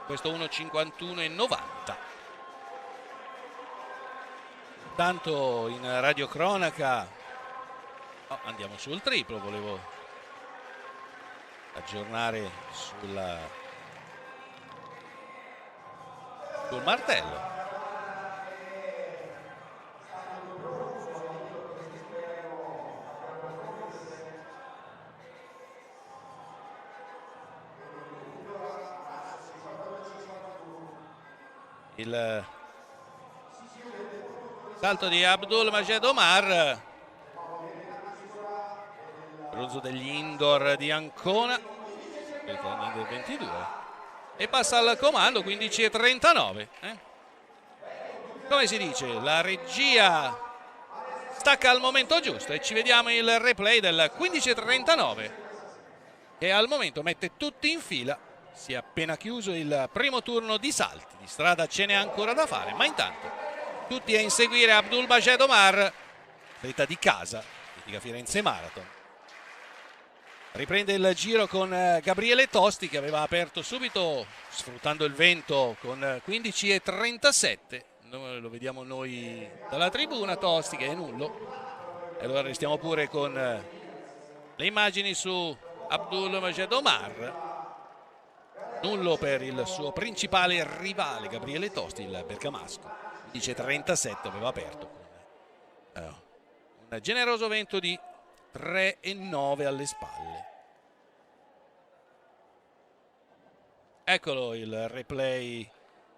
questo 1,51,90. Tanto in radiocronaca andiamo sul triplo, volevo aggiornare sul martello. Il salto di Abdulmajed Omar, bronzo degli indoor di Ancona, indoor 22, e passa al comando 15,39. Come si dice, la regia stacca al momento giusto e ci vediamo il replay del 15,39 che al momento mette tutti in fila. Si è appena chiuso il primo turno di salti, di strada ce n'è ancora da fare, ma intanto tutti a inseguire Abdulmajed Omar, atleta di casa, Atletica Firenze Marathon. Riprende il giro con Gabriele Tosti, che aveva aperto subito sfruttando il vento con 15,37. Lo vediamo noi dalla tribuna, Tosti che è nullo. E allora restiamo pure con le immagini su Abdulmajed Omar. Nullo per il suo principale rivale Gabriele Tosti, il bergamasco. 15,37 aveva aperto un generoso vento di 3,9 alle spalle. Eccolo il replay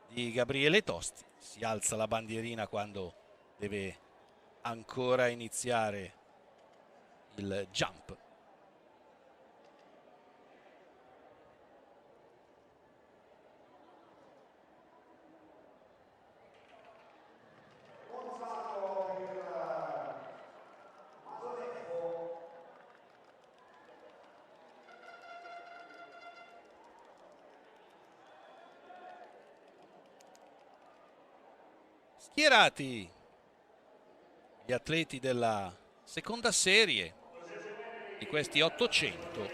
di Gabriele Tosti. Si alza la bandierina quando deve ancora iniziare il jump. Schierati gli atleti della seconda serie di questi 800.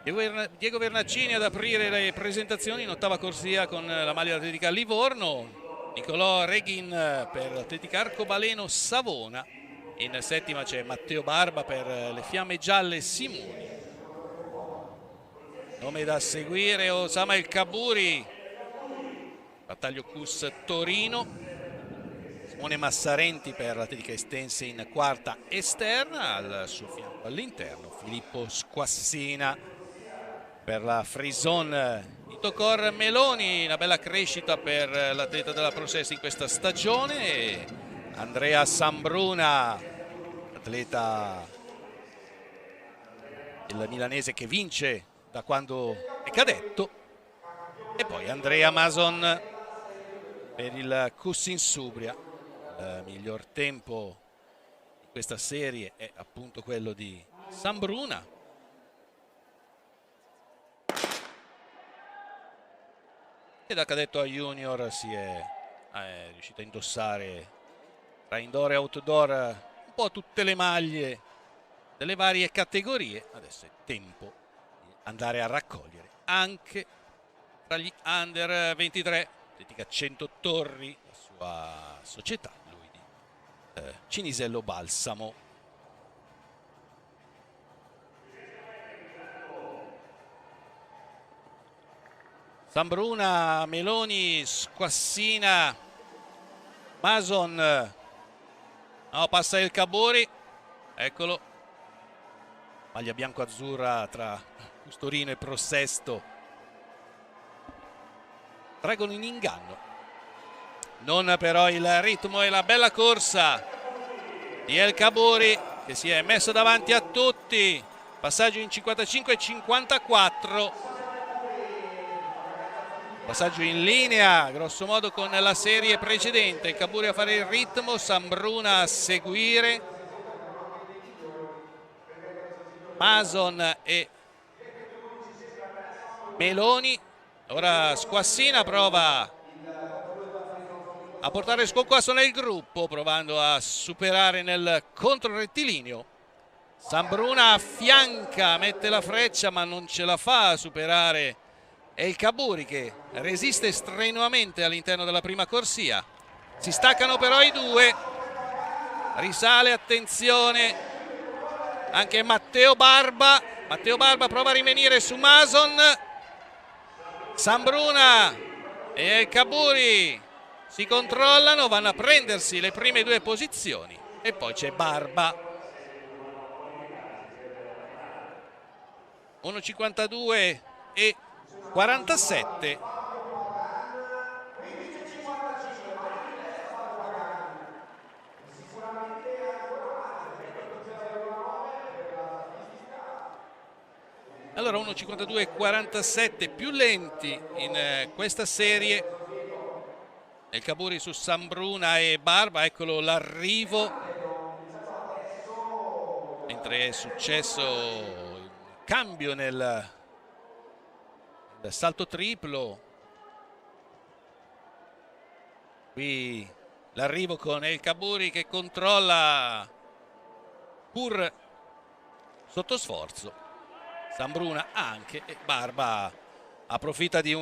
Diego Vernaccini ad aprire le presentazioni in ottava corsia con la maglia dell'Atletica Livorno, Nicolò Reghin per l'Atletica Arcobaleno Savona, in settima c'è Matteo Barba per le Fiamme Gialle Simoni. Nome da seguire Osama El Kaburi, Battaglio Cus Torino, Simone Massarenti per l'Atletica Estense in quarta esterna, al suo fianco all'interno Filippo Squassina per la Frison Itocor Meloni, una bella crescita per l'atleta della Process in questa stagione, e Andrea Sambruna, atleta il milanese che vince da quando è cadetto, e poi Andrea Mason per il Cus Insubria. Il miglior tempo di questa serie è appunto quello di Sambruna. E da cadetto a junior si è riuscito a indossare tra indoor e outdoor un po' tutte le maglie delle varie categorie. Adesso è tempo andare a raccogliere anche tra gli under 23, Atletica 100 Torri, la sua società, lui di Cinisello Balsamo. Sambruna, Meloni, Squassina, Mason, no, passa il Kaburi, eccolo, maglia bianco-azzurra tra Custorino e Prossesto, traggono in inganno, non però il ritmo e la bella corsa di El Kaburi, che si è messo davanti a tutti, passaggio in 55 e 54, passaggio in linea grosso modo con la serie precedente. Kaburi a fare il ritmo, Sambruna a seguire, Mason e Meloni. Ora Squassina prova a portare Sconquasso nel gruppo, provando a superare nel controrettilineo Sambruna affianca, mette la freccia ma non ce la fa a superare El Khabouri, che resiste strenuamente all'interno della prima corsia. Si staccano però i due, risale, attenzione anche Matteo Barba prova a rimanere su Mason. Sambruna e El Khabouri si controllano, vanno a prendersi le prime due posizioni e poi c'è Barba. 1,52 e 47. Allora 1,52 e 47 più lenti in questa serie. El Khabouri su Sambruna e Barba, eccolo l'arrivo, mentre è successo il cambio nel salto triplo. Qui l'arrivo con El Khabouri che controlla pur sotto sforzo, Sambruna anche, e Barba approfitta di un